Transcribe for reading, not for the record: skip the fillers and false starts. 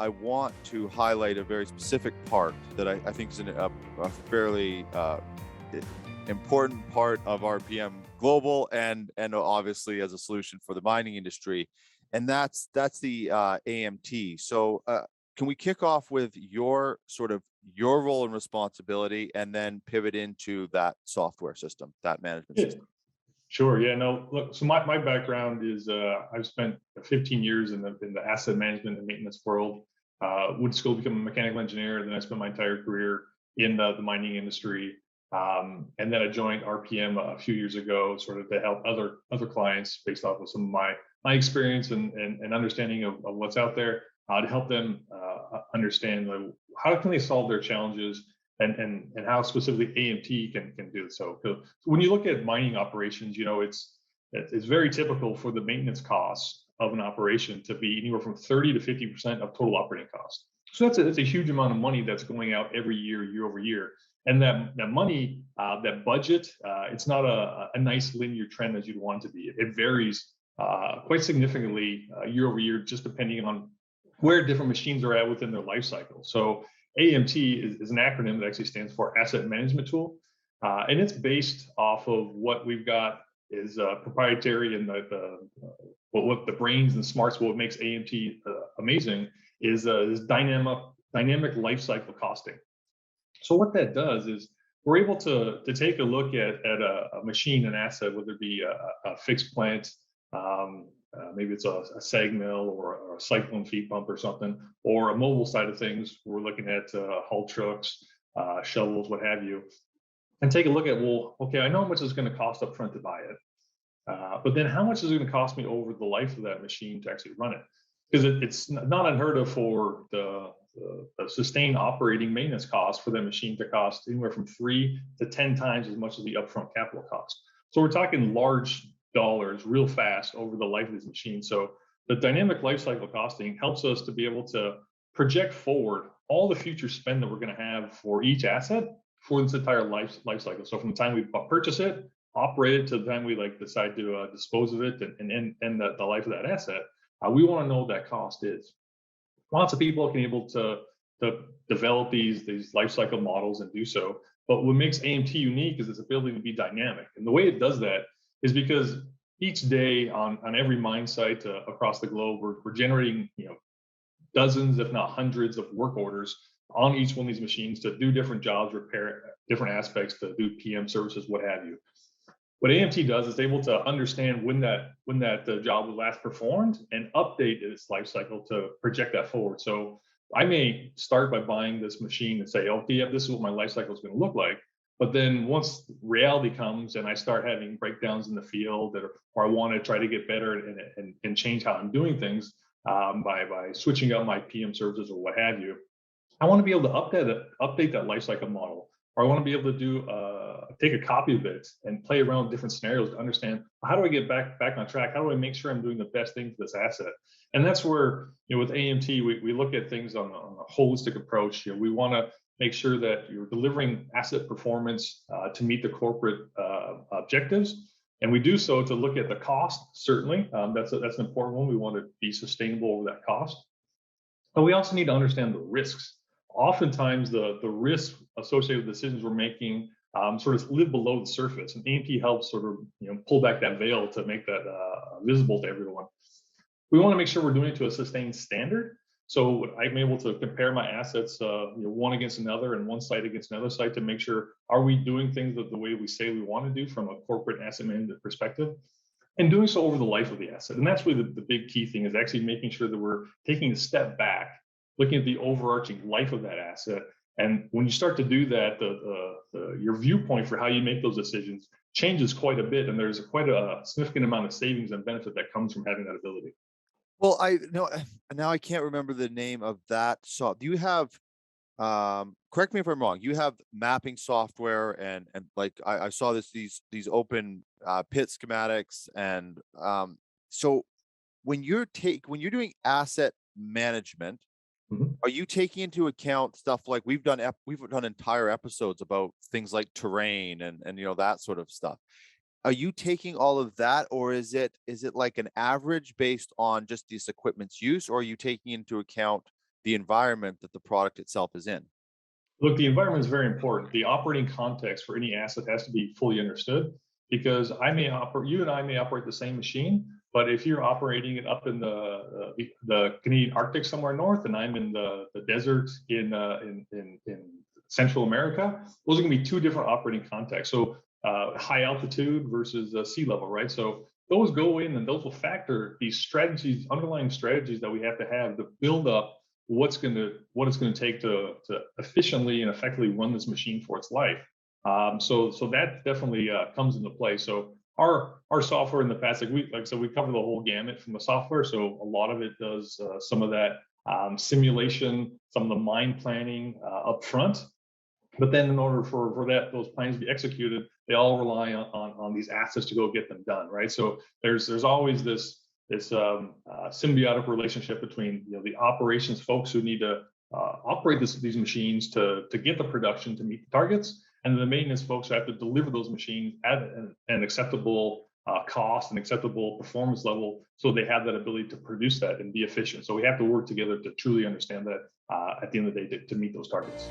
I want to highlight a very specific part that I think is a fairly important part of RPM Global and obviously as a solution for the mining industry, and that's the AMT. So can we kick off with your sort of your role and responsibility, and then pivot into that software system, that management Yeah, system? sure. Yeah, no, look, so my background is I've spent 15 years in the asset management and maintenance world. Went to school to become a mechanical engineer, and then I spent my entire career in the mining industry. And then I joined RPM a few years ago, sort of to help other clients based off of some of my experience and understanding of what's out there, to help them understand like, how can they solve their challenges and how specifically AMT can do so. So when you look at mining operations, it's very typical for the maintenance costs of an operation to be anywhere from 30 to 50% of total operating costs. So that's a huge amount of money that's going out every year, year over year. And that money, that budget, it's not a nice linear trend as you'd want it to be. It varies quite significantly year over year, just depending on where different machines are at within their life cycle. So AMT is an acronym that actually stands for Asset Management Tool, and it's based off of what we've got is proprietary and what the brains and smarts, what makes AMT amazing is dynamic life cycle costing. So what that does is we're able to take a look at a machine, an asset, whether it be a fixed plant, maybe it's a sag mill or a cyclone feed pump or something, or a mobile side of things. We're looking at haul trucks, shovels, what have you, and take a look at, well, okay, I know how much it's going to cost up front to buy it, but then how much is it going to cost me over the life of that machine to actually run it? Because it's not unheard of for the sustained operating maintenance cost for that machine to cost anywhere from 3 to 10 times as much as the upfront capital cost. So we're talking large dollars real fast over the life of this machine. So the dynamic lifecycle costing helps us to be able to project forward all the future spend that we're going to have for each asset for this entire life cycle. So from the time we purchase it, operate it, to the time we decide to dispose of it and end the life of that asset, we want to know what that cost is. Lots of people can able to develop these life cycle models and do so. But what makes AMT unique is its ability to be dynamic. And the way it does that is because each day on every mine site across the globe, we're generating dozens, if not hundreds, of work orders on each one of these machines to do different jobs, repair different aspects, to do PM services, what have you. What AMT does is able to understand when that job was last performed and update its life cycle to project that forward. So I may start by buying this machine and say, okay, yeah, this is what my life cycle is going to look like. But then once reality comes and I start having breakdowns in the field, or I want to try to get better and change how I'm doing things by switching out my PM services or what have you, I want to be able to update that lifecycle model, or I want to be able to take a copy of it and play around with different scenarios to understand, how do I get back on track? How do I make sure I'm doing the best thing for this asset? And that's where, with AMT, we look at things on a holistic approach. We want to make sure that you're delivering asset performance to meet the corporate objectives. And we do so to look at the cost, certainly. That's an important one. We want to be sustainable over that cost. But we also need to understand the risks. Oftentimes, the risks associated with decisions we're making sort of live below the surface, and AMT helps sort of pull back that veil to make that visible to everyone. We want to make sure we're doing it to a sustained standard. So I'm able to compare my assets, one against another and one site against another site, to make sure, are we doing things the way we say we want to do from a corporate asset management perspective, and doing so over the life of the asset. And that's really the big key thing, is actually making sure that we're taking a step back, looking at the overarching life of that asset. And when you start to do that, your viewpoint for how you make those decisions changes quite a bit, and there's quite a significant amount of savings and benefit that comes from having that ability. Well, I know now I can't remember the name of that. So do you have, correct me if I'm wrong, you have mapping software, and like I saw these open pit schematics, and so when you're doing asset management, Mhm. are you taking into account stuff like we've done entire episodes about things like terrain and that sort of stuff? Are you taking all of that, or is it like an average based on just this equipment's use, or are you taking into account the environment that the product itself is in? Look, the environment is very important. The operating context for any asset has to be fully understood, because you and I may operate the same machine, but if you're operating it up in the Canadian Arctic somewhere north, and I'm in the desert in Central America, those are going to be two different operating contexts. So high altitude versus sea level, right? So those go in, and those will factor these strategies, underlying strategies that we have to build up what it's going to take to efficiently and effectively run this machine for its life. So that definitely comes into play. So our software in the past, like I said, we cover the whole gamut from the software. So a lot of it does some of that simulation, some of the mine planning up front. But then in order for those plans to be executed, they all rely on these assets to go get them done, right? So there's always this symbiotic relationship between the operations folks who need to operate these machines to get the production to meet the targets, and the maintenance folks who have to deliver those machines at an acceptable cost and acceptable performance level, so they have that ability to produce that and be efficient. So we have to work together to truly understand that at the end of the day to meet those targets.